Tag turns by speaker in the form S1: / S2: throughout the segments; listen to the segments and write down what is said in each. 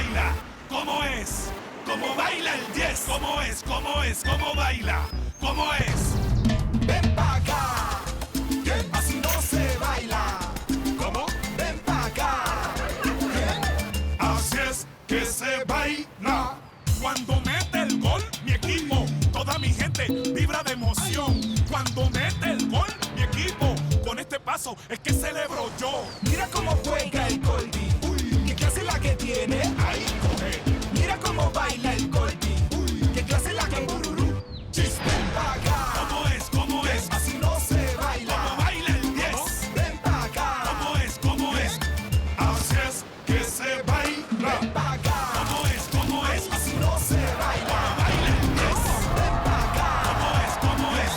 S1: baila? ¿Cómo es? ¿Cómo baila el 10? ¿Cómo es? ¿Cómo es? ¿Cómo baila? ¿Cómo es?
S2: Ven pa' acá, que así no se baila.
S1: ¿Cómo?
S2: Ven pa' acá.
S1: Así es que se baila. Cuando mete el gol, mi equipo, toda mi gente vibra de emoción. Cuando mete el gol, mi equipo, con este paso es que celebro yo.
S2: Mira cómo juega el Colby. Uy, qué clase la que tiene.
S1: Ahí coge.
S2: Mira cómo baila el Colby. Uy, qué clase la que bururú.
S1: Chis,
S2: Ven pa' acá.
S1: ¿cómo es? ¿Cómo es?
S2: Así no se baila.
S1: ¿Cómo baila el 10?
S2: Ven pa' acá.
S1: ¿Cómo es? ¿Cómo es? Así es que se baila.
S2: Ven pa' acá.
S1: ¿Cómo es? ¿Cómo es?
S2: Así no se baila.
S1: ¿Cómo baila el 10?
S2: Ven pa' acá.
S1: ¿Cómo es? ¿Cómo es?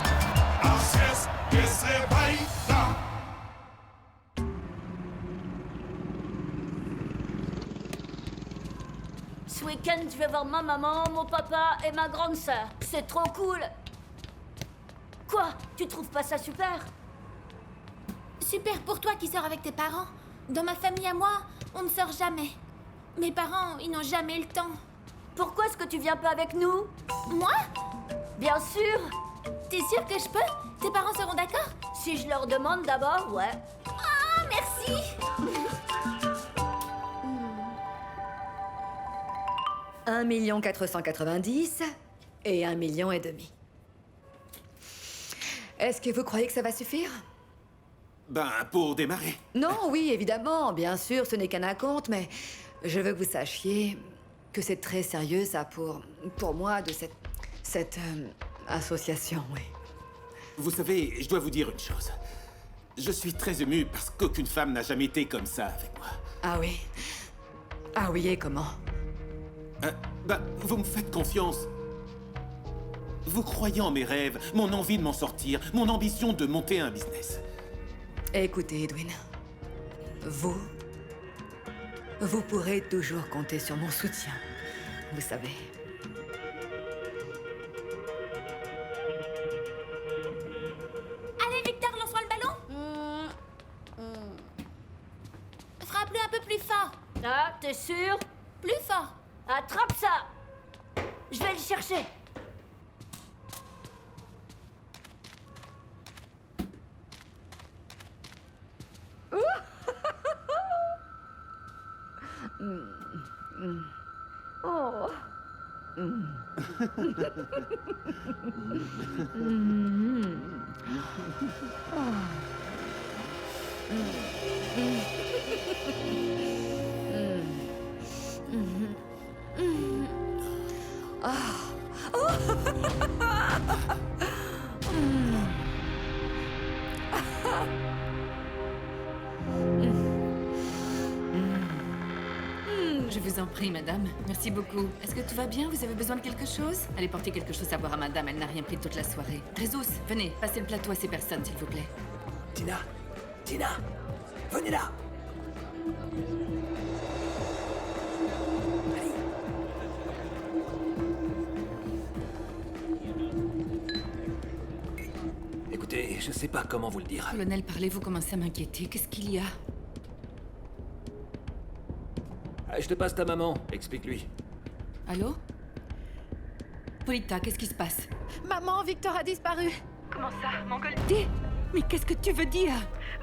S1: Así es que se baila.
S3: Ce week-end, je vais voir ma maman, mon papa et ma grande sœur. C'est trop cool. Quoi? Tu trouves pas ça super?
S4: Super pour toi qui sors avec tes parents. Dans ma famille à moi, on ne sort jamais. Mes parents, ils n'ont jamais le temps.
S3: Pourquoi est-ce que tu viens pas avec nous?
S4: Moi?
S3: Bien sûr.
S4: T'es sûre que je peux? Tes parents seront d'accord?
S3: Si je leur demande d'abord, ouais.
S4: Ah, merci!
S5: 1 490 000 et 1,5 million. Est-ce que vous croyez que ça va suffire?
S6: Ben, pour démarrer.
S5: Non, oui, évidemment, bien sûr, ce n'est qu'un acompte, mais je veux que vous sachiez que c'est très sérieux, ça, pour moi, de cette association, oui.
S6: Vous savez, je dois vous dire une chose. Je suis très ému parce qu'aucune femme n'a jamais été comme ça avec moi.
S5: Ah oui? Ah oui, et comment?
S6: Ben, vous me faites confiance. Vous croyez en mes rêves, mon envie de m'en sortir, mon ambition de monter un business.
S5: Écoutez, Edwin, vous pourrez toujours compter sur mon soutien, vous savez.
S4: Allez, Victor, lance-moi le ballon! Frappe-le un peu plus fort.
S3: Ah, t'es sûr?
S4: Plus fort.
S3: Attrape ça. Je vais le chercher.
S5: Oh.
S7: Je vous en prie, madame. Merci beaucoup. Est-ce que tout va bien? Vous avez besoin de quelque chose? Allez porter quelque chose à boire à madame, elle n'a rien pris toute la soirée. Jesus, venez, passez le plateau à ces personnes, s'il vous plaît.
S2: Tina, venez là.
S8: Écoutez, je sais pas comment vous le dire.
S7: Colonel, parlez, vous commencez à m'inquiéter. Qu'est-ce qu'il y a?
S8: Ah, je te passe ta maman, explique-lui.
S7: Allô? Polita, qu'est-ce qui se passe?
S9: Maman, Victor a disparu.
S10: Comment ça, Mongol?
S7: Mais qu'est-ce que tu veux dire?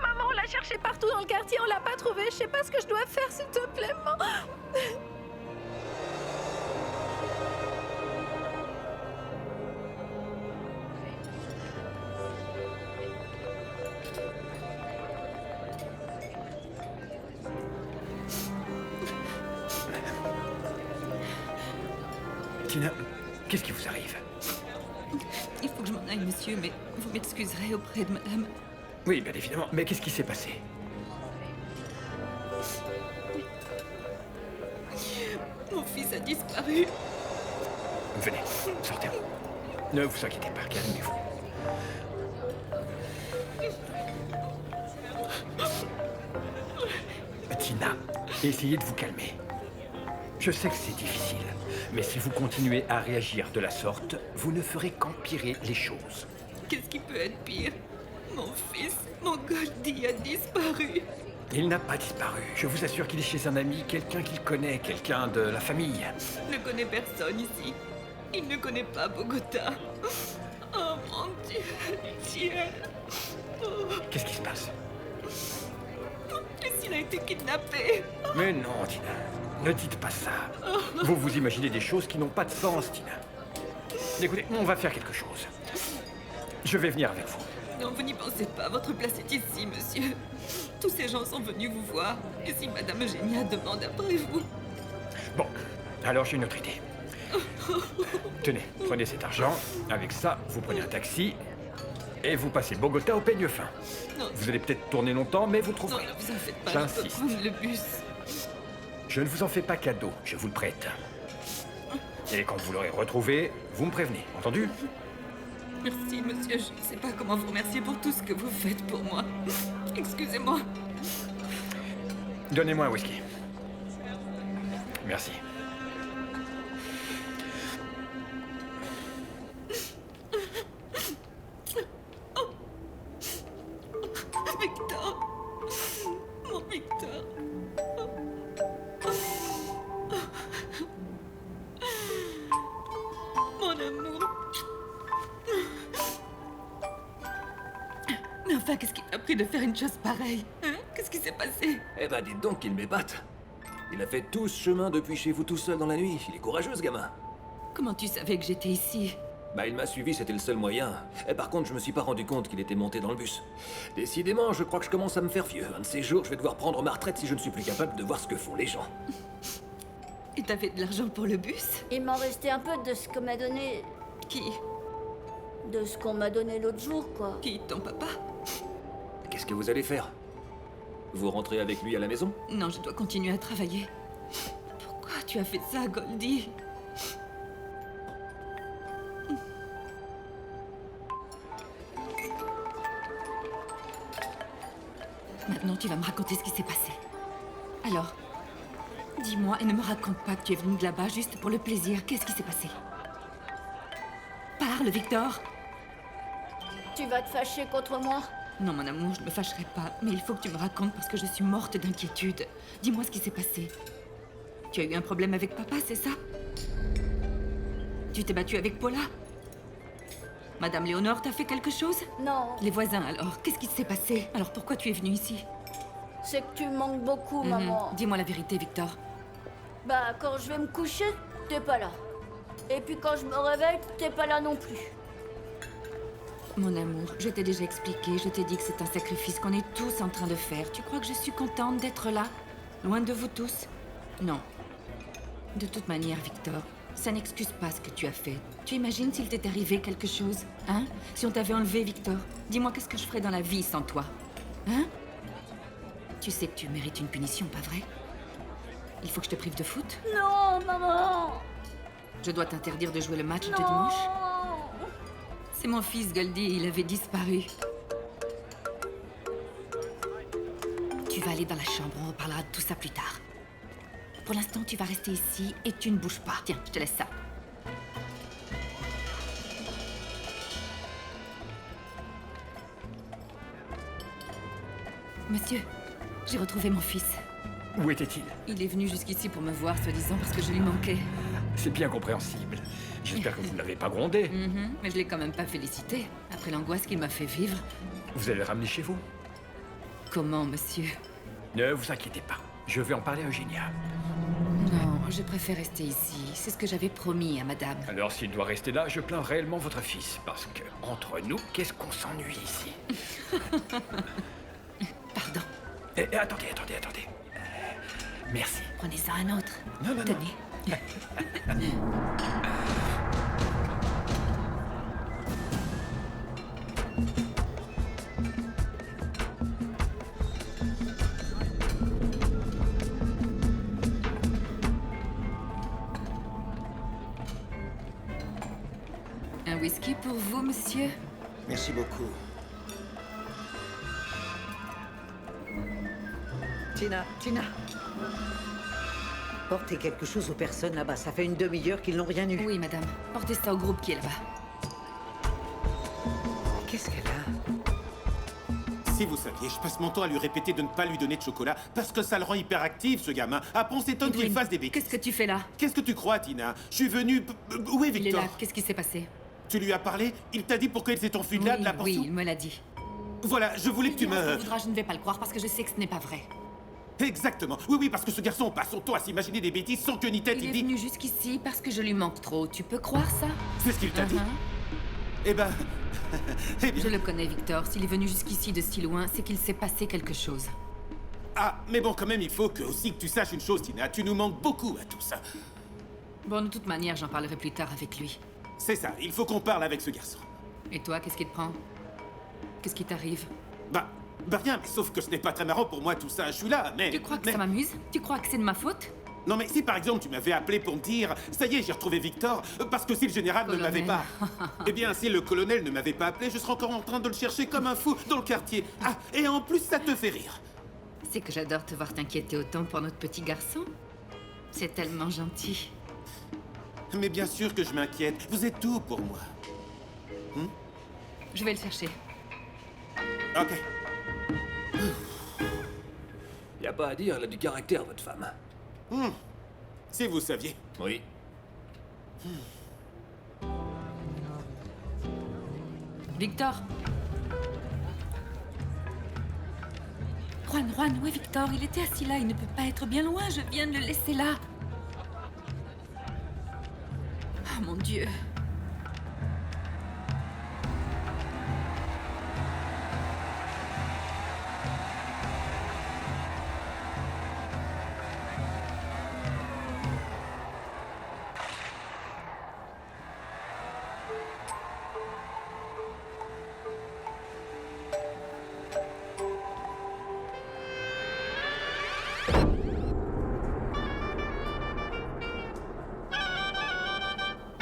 S9: Maman, on l'a cherché partout dans le quartier, on l'a pas trouvé. Je sais pas ce que je dois faire, s'il te plaît, maman.
S8: Tina, qu'est-ce qui vous arrive?
S7: Il faut que je m'en aille, monsieur, mais vous m'excuserez auprès de madame.
S8: Oui, bien évidemment. Mais qu'est-ce qui s'est passé?
S7: Mon fils a disparu.
S8: Venez, sortez. Ne vous inquiétez pas, calmez-vous. Tina, essayez de vous calmer. Je sais que c'est difficile, mais si vous continuez à réagir de la sorte, vous ne ferez qu'empirer les choses.
S7: Qu'est-ce qui peut être pire? Mon fils, mon Goldie a disparu.
S8: Il n'a pas disparu. Je vous assure qu'il est chez un ami, quelqu'un qu'il connaît, quelqu'un de la famille.
S7: Il ne connaît personne ici. Il ne connaît pas Bogota. Oh mon Dieu, Ciel.
S8: Qu'est-ce qui se passe?
S7: Et s'il a été kidnappé?
S8: Mais non, Tina. Ne dites pas ça. Vous vous imaginez des choses qui n'ont pas de sens, Tina. Écoutez, on va faire quelque chose. Je vais venir avec vous.
S7: Non, vous n'y pensez pas. Votre place est ici, monsieur. Tous ces gens sont venus vous voir. Et si Madame Eugénia demande après vous?
S8: Bon, alors j'ai une autre idée. Tenez, prenez cet argent. Avec ça, vous prenez un taxi et vous passez Bogota au peigne fin.
S7: Non.
S8: Vous allez peut-être tourner longtemps, mais vous
S7: Non,
S8: trouverez.
S7: ne vous en faites pas. Je peux
S8: J'insiste.
S7: prendre le bus.
S8: Je ne vous en fais pas cadeau, je vous le prête. Et quand vous l'aurez retrouvé, vous me prévenez, entendu?
S7: Merci, monsieur. Je ne sais pas comment vous remercier pour tout ce que vous faites pour moi. Excusez-moi.
S8: Donnez-moi un whisky. Merci.
S7: Victor. Mon Victor. Mon amour. Mais enfin, qu'est-ce qui t'a pris de faire une chose pareille? Hein? Qu'est-ce qui s'est passé?
S10: Eh ben, dites donc qu'il m'épate. Il a fait tout ce chemin depuis chez vous tout seul dans la nuit. Il est courageux, ce gamin.
S7: Comment tu savais que j'étais ici?
S10: Bah, il m'a suivi, c'était le seul moyen. Et par contre, je me suis pas rendu compte qu'il était monté dans le bus. Décidément, je crois que je commence à me faire vieux. Un de ces jours, je vais devoir prendre ma retraite si je ne suis plus capable de voir ce que font les gens.
S7: Et t'avais de l'argent pour le bus?
S3: Il m'en restait un peu de ce que m'a donné.
S7: Qui?
S3: De ce qu'on m'a donné l'autre jour, quoi.
S7: Qui? Ton papa?
S10: Qu'est-ce que vous allez faire? Vous rentrez avec lui à la maison?
S7: Non, je dois continuer à travailler. Pourquoi tu as fait ça, Goldie? Maintenant, tu vas me raconter ce qui s'est passé. Alors, dis-moi et ne me raconte pas que tu es venu de là-bas juste pour le plaisir. Qu'est-ce qui s'est passé? Parle, Victor.
S3: Tu vas te fâcher contre moi?
S7: Non, mon amour, je ne me fâcherai pas. Mais il faut que tu me racontes parce que je suis morte d'inquiétude. Dis-moi ce qui s'est passé. Tu as eu un problème avec papa, c'est ça? Tu t'es battue avec Paula? Madame Léonore t'a fait quelque chose?
S3: Non.
S7: Les voisins, alors, qu'est-ce qui s'est passé? Alors pourquoi tu es venue ici?
S3: C'est que tu me manques beaucoup, maman.
S7: Dis-moi la vérité, Victor.
S3: Bah, quand je vais me coucher, t'es pas là. Et puis quand je me réveille, t'es pas là non plus.
S7: Mon amour, je t'ai déjà expliqué, je t'ai dit que c'est un sacrifice qu'on est tous en train de faire. Tu crois que je suis contente d'être là? Loin de vous tous? Non. De toute manière, Victor, ça n'excuse pas ce que tu as fait. Tu imagines s'il t'est arrivé quelque chose? Hein? Si on t'avait enlevé, Victor? Dis-moi qu'est-ce que je ferais dans la vie sans toi? Hein? Tu sais que tu mérites une punition, pas vrai? Il faut que je te prive de foot?
S3: Non, maman.
S7: Je dois t'interdire de jouer le match de
S3: Non.
S7: dimanche? C'est mon fils, Goldie, il avait disparu. Tu vas aller dans la chambre, on reparlera de tout ça plus tard. Pour l'instant, tu vas rester ici et tu ne bouges pas. Tiens, je te laisse ça. Monsieur, j'ai retrouvé mon fils.
S8: Où était-il?
S7: Il est venu jusqu'ici pour me voir, soi-disant, parce que je lui manquais.
S8: C'est bien compréhensible. J'espère que vous ne l'avez pas grondé.
S7: Mais je l'ai quand même pas félicité, après l'angoisse qu'il m'a fait vivre.
S8: Vous allez le ramener chez vous?
S7: Comment, monsieur?
S8: Ne vous inquiétez pas. Je vais en parler à Eugénia.
S7: Non, je préfère rester ici. C'est ce que j'avais promis à madame.
S8: Alors s'il doit rester là, je plains réellement votre fils. Parce que, entre nous, qu'est-ce qu'on s'ennuie ici?
S7: Pardon.
S8: Attendez. Merci.
S7: Prenez-en un autre.
S8: Non.
S7: Tenez. Un whisky pour vous, monsieur?
S2: Merci beaucoup.
S11: Tina. Portez quelque chose aux personnes là-bas. Ça fait une demi-heure qu'ils n'ont rien eu.
S7: Oui, madame. Portez ça au groupe qui est là-bas.
S11: Qu'est-ce qu'elle a?
S6: Si vous saviez, je passe mon temps à lui répéter de ne pas lui donner de chocolat parce que ça le rend hyperactif, ce gamin. Après, on s'étonne qu'il
S7: Edwin,
S6: fasse des bêtises.
S7: qu'est-ce que tu fais là?
S6: Qu'est-ce que tu crois, Tina? Je suis venu... Où est
S7: Il est
S6: Victor?
S7: là, qu'est-ce qui s'est passé?
S6: Tu lui as parlé? Il t'a dit pourquoi il s'est enfui de là, de la
S7: Oui,
S6: pension?
S7: il me l'a dit.
S6: Voilà, je voulais que tu
S7: Il dira ce
S6: me...
S7: qu'il voudra, je ne vais pas le croire parce que je sais que ce n'est pas vrai.
S6: Exactement. Oui, parce que ce garçon passe son temps à s'imaginer des bêtises sans queue ni tête.
S7: Il est
S6: dit...
S7: venu jusqu'ici parce que je lui manque trop. Tu peux croire ça?
S6: C'est ce qu'il t'a dit? Eh ben... eh bien...
S7: Je le connais, Victor. S'il est venu jusqu'ici de si loin, c'est qu'il s'est passé quelque chose.
S6: Ah, mais bon, quand même, il faut que aussi que tu saches une chose, Tina. Tu nous manques beaucoup à tous.
S7: Bon, de toute manière, j'en parlerai plus tard avec lui.
S6: C'est ça, il faut qu'on parle avec ce garçon.
S7: Et toi, qu'est-ce qui te prend? Qu'est-ce qui t'arrive?
S6: Bah rien, mais sauf que ce n'est pas très marrant pour moi tout ça, je suis là, mais...
S7: Tu crois que ça m'amuse? Tu crois que c'est de ma faute?
S6: Non mais si par exemple tu m'avais appelé pour me dire « Ça y est, j'ai retrouvé Victor », parce que si le général ne m'avait pas... Eh bien, si le colonel ne m'avait pas appelé, je serais encore en train de le chercher comme un fou dans le quartier. Ah, et en plus ça te fait rire.
S7: C'est que j'adore te voir t'inquiéter autant pour notre petit garçon. C'est tellement gentil.
S6: Mais bien sûr que je m'inquiète, vous êtes tout pour moi.
S7: Je vais le chercher.
S6: Ok.
S10: Y a pas à dire, elle a du caractère, votre femme.
S6: Si vous saviez.
S10: Oui.
S7: Victor. Juan, où est Victor? Il était assis là, il ne peut pas être bien loin, je viens de le laisser là. Oh mon Dieu.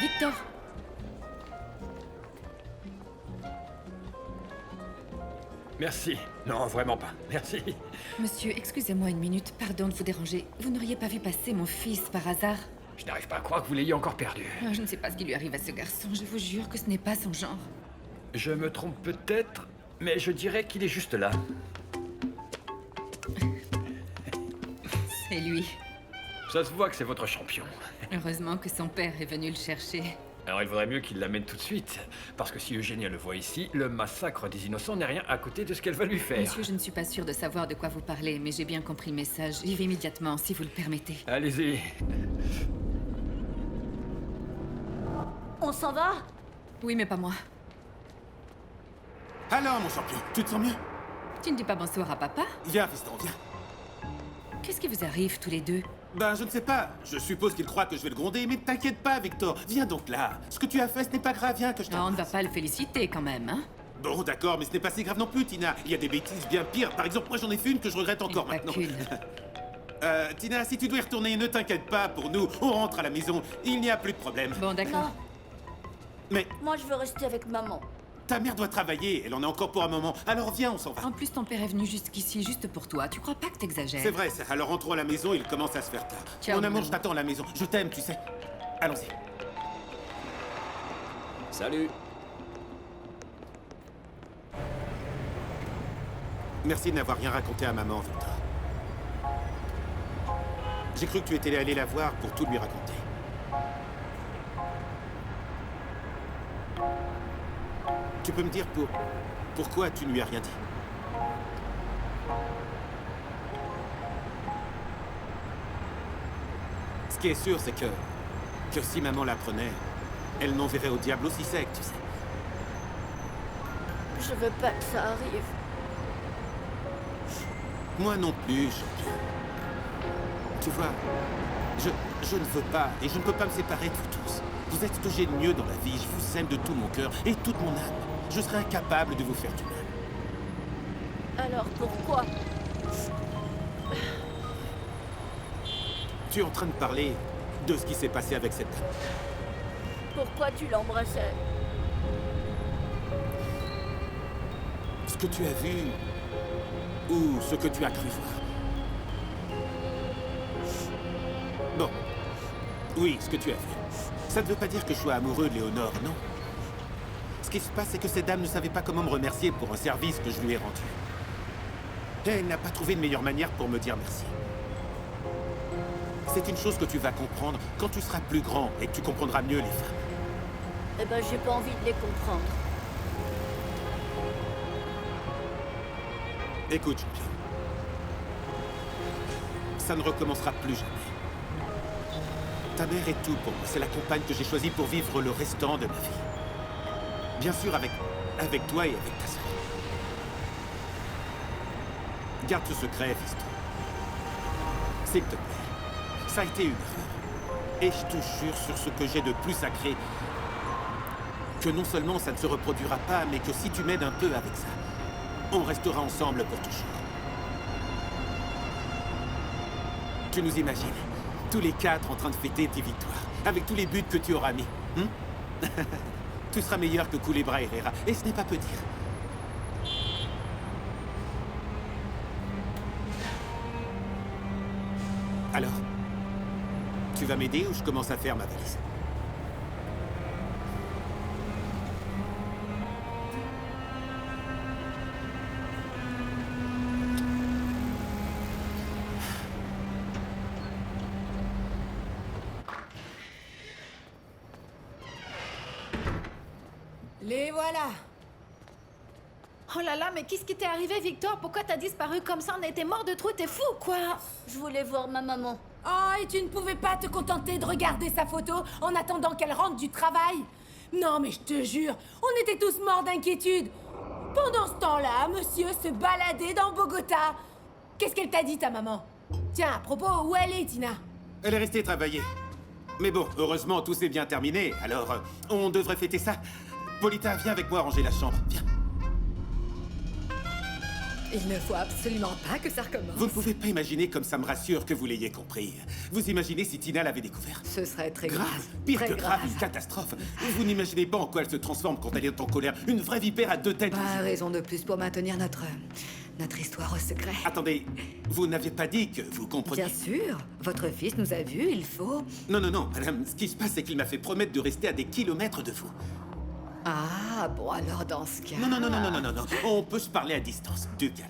S7: Victor!
S8: Merci. Non, vraiment pas. Merci.
S7: Monsieur, excusez-moi une minute, pardon de vous déranger. Vous n'auriez pas vu passer mon fils par hasard?
S8: Je n'arrive pas à croire que vous l'ayez encore perdu.
S7: Ah, je ne sais pas ce qui lui arrive à ce garçon, je vous jure que ce n'est pas son genre.
S8: Je me trompe peut-être, mais je dirais qu'il est juste là.
S7: C'est lui.
S8: Ça se voit que c'est votre champion.
S7: Heureusement que son père est venu le chercher.
S8: Alors il vaudrait mieux qu'il l'amène tout de suite, parce que si Eugénia le voit ici, le massacre des innocents n'est rien à côté de ce qu'elle va lui faire.
S7: Monsieur, je ne suis pas sûre de savoir de quoi vous parlez, mais j'ai bien compris le message. J'y vais immédiatement, si vous le permettez.
S8: Allez-y.
S3: On s'en va?
S7: Oui, mais pas moi.
S6: Alors, mon champion, tu te sens mieux?
S7: Tu ne dis pas bonsoir à papa?
S6: Viens, fiston, viens.
S7: Qu'est-ce qui vous arrive, tous les deux?
S6: Ben, je ne sais pas. Je suppose qu'il croit que je vais le gronder, mais t'inquiète pas, Victor. Viens donc là. Ce que tu as fait, ce n'est pas grave. Viens que je
S7: Non, on ne va
S6: t'embrasse.
S7: pas le féliciter, quand même, hein?
S6: Bon, d'accord, mais ce n'est pas si grave non plus, Tina. Il y a des bêtises bien pires. Par exemple, moi, j'en ai fait une que je regrette encore
S7: Pas
S6: maintenant.
S7: qu'une.
S6: Tina, si tu dois y retourner, ne t'inquiète pas. Pour nous, on rentre à la maison. Il n'y a plus de problème.
S7: Bon, d'accord.
S3: Non,
S6: Mais
S3: moi je veux rester avec maman.
S6: ta mère doit travailler. Elle en a encore pour un moment. Alors viens, on s'en va.
S7: En plus, ton père est venu jusqu'ici, juste pour toi. Tu crois pas que t'exagères?
S6: C'est vrai, ça. Alors rentrons à la maison, il commence à se faire tard.
S7: Ciao,
S6: Mon amour,
S7: maman.
S6: je t'attends à la maison. Je t'aime, tu sais. Allons-y.
S10: Salut.
S6: Merci de n'avoir rien raconté à maman, Victor. J'ai cru que tu étais allé la voir pour tout lui raconter. Tu peux me dire pourquoi tu ne lui as rien dit? Ce qui est sûr, c'est que si maman l'apprenait, elle m'enverrait au diable aussi sec, tu sais.
S3: Je veux pas que ça arrive.
S6: Moi non plus, champion. Tu vois, je ne veux pas et je ne peux pas me séparer de vous tous. Vous êtes ce que j'ai de mieux dans la vie. Je vous aime de tout mon cœur et toute mon âme. Je serais incapable de vous faire du mal.
S3: Alors pourquoi?
S6: Tu es en train de parler de ce qui s'est passé avec cette dame.
S3: Pourquoi tu l'embrassais?
S6: Ce que tu as vu ou ce que tu as cru voir. Bon. Oui, ce que tu as vu. Ça ne veut pas dire que je sois amoureux de Léonore, non. Ce qui se passe, c'est que cette dame ne savait pas comment me remercier pour un service que je lui ai rendu. Elle n'a pas trouvé de meilleure manière pour me dire merci. C'est une chose que tu vas comprendre quand tu seras plus grand et que tu comprendras mieux les femmes.
S3: Eh ben, j'ai pas envie de les comprendre.
S6: Écoute, champion. Ça ne recommencera plus jamais. Ta mère est tout pour moi. C'est la compagne que j'ai choisie pour vivre le restant de ma vie. Bien sûr, avec toi et avec ta sœur. Garde ce secret, fiston. S'il te plaît. Ça a été une erreur. Et je te jure sur ce que j'ai de plus sacré, que non seulement ça ne se reproduira pas, mais que si tu m'aides un peu avec ça, on restera ensemble pour toujours. Tu nous imagines, tous les 4 en train de fêter tes victoires, avec tous les buts que tu auras mis. Tu seras meilleur que Culebra Herrera, et ce n'est pas peu dire. Alors, tu vas m'aider ou je commence à faire ma valise?
S9: Les voilà. Oh là là, mais qu'est-ce qui t'est arrivé, Victor? Pourquoi t'as disparu comme ça? On était morts de trouille, t'es fou, quoi?
S3: Je voulais voir ma maman.
S12: Oh, et tu ne pouvais pas te contenter de regarder sa photo en attendant qu'elle rentre du travail? Non, mais je te jure, on était tous morts d'inquiétude. Pendant ce temps-là, monsieur se baladait dans Bogota. Qu'est-ce qu'elle t'a dit, ta maman? Tiens, à propos, où elle est, Tina?
S6: Elle est restée travailler. Mais bon, heureusement, tout s'est bien terminé, alors on devrait fêter ça. Polita, viens avec moi ranger la chambre, viens.
S5: Il ne faut absolument pas que ça recommence.
S6: Vous ne pouvez pas imaginer comme ça me rassure que vous l'ayez compris. Vous imaginez si Tina l'avait découvert?
S5: Ce serait très grave.
S6: Pire
S5: très
S6: que grave, une catastrophe. Vous n'imaginez pas en quoi elle se transforme quand elle est en colère. Une vraie vipère à 2 têtes.
S5: Pas raison de plus pour maintenir notre histoire au secret.
S6: Attendez, vous n'avez pas dit que vous compreniez?
S5: Bien sûr. Votre fils nous a vus, il faut...
S6: Non, madame. Ce qui se passe, c'est qu'il m'a fait promettre de rester à des kilomètres de vous.
S5: Ah, bon, alors dans ce cas...
S6: Non. On peut se parler à distance. Du calme.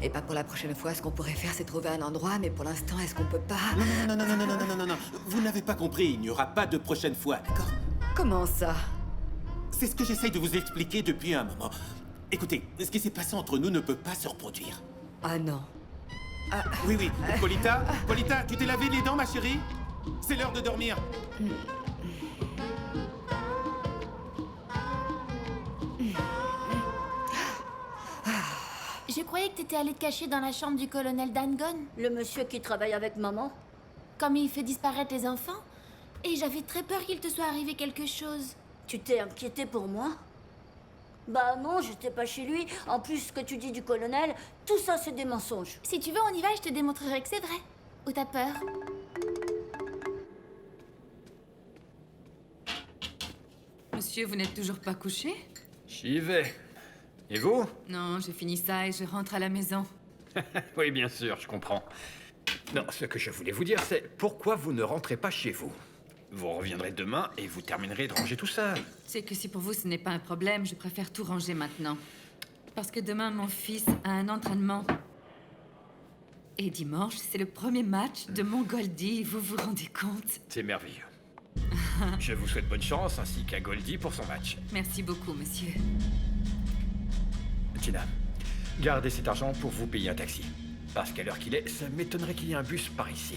S5: Et pas pour la prochaine fois, ce qu'on pourrait faire, c'est trouver un endroit, mais pour l'instant, est-ce qu'on peut pas...
S6: Non. Vous n'avez pas compris, il n'y aura pas de prochaine fois, d'accord?
S5: Comment ça?
S6: C'est ce que j'essaye de vous expliquer depuis un moment. Écoutez, ce qui s'est passé entre nous ne peut pas se reproduire.
S5: Ah non.
S6: Oui. Polita, tu t'es lavé les dents, ma chérie? C'est l'heure de dormir.
S4: Je croyais que t'étais allé te cacher dans la chambre du colonel Dangon.
S3: Le monsieur qui travaille avec maman.
S4: Comme il fait disparaître les enfants. Et j'avais très peur qu'il te soit arrivé quelque chose.
S3: Tu t'es inquiété pour moi? Bah non, j'étais pas chez lui. En plus, ce que tu dis du colonel, tout ça c'est des mensonges.
S4: Si tu veux, on y va, je te démontrerai que c'est vrai. Ou t'as peur?
S7: Monsieur, vous n'êtes toujours pas couché?
S8: J'y vais. Et vous?
S7: Non, j'ai fini ça et je rentre à la maison.
S8: Oui, bien sûr, je comprends. Non, ce que je voulais vous dire, c'est pourquoi vous ne rentrez pas chez vous? Vous reviendrez demain et vous terminerez de ranger tout ça.
S7: C'est que si pour vous ce n'est pas un problème, je préfère tout ranger maintenant. Parce que demain, mon fils a un entraînement. Et dimanche, c'est le premier match de mon Goldie, vous vous rendez compte?
S8: C'est merveilleux. Je vous souhaite bonne chance, ainsi qu'à Goldie pour son match.
S7: Merci beaucoup, monsieur.
S8: Tina, gardez cet argent pour vous payer un taxi. Parce qu'à l'heure qu'il est, ça m'étonnerait qu'il y ait un bus par ici.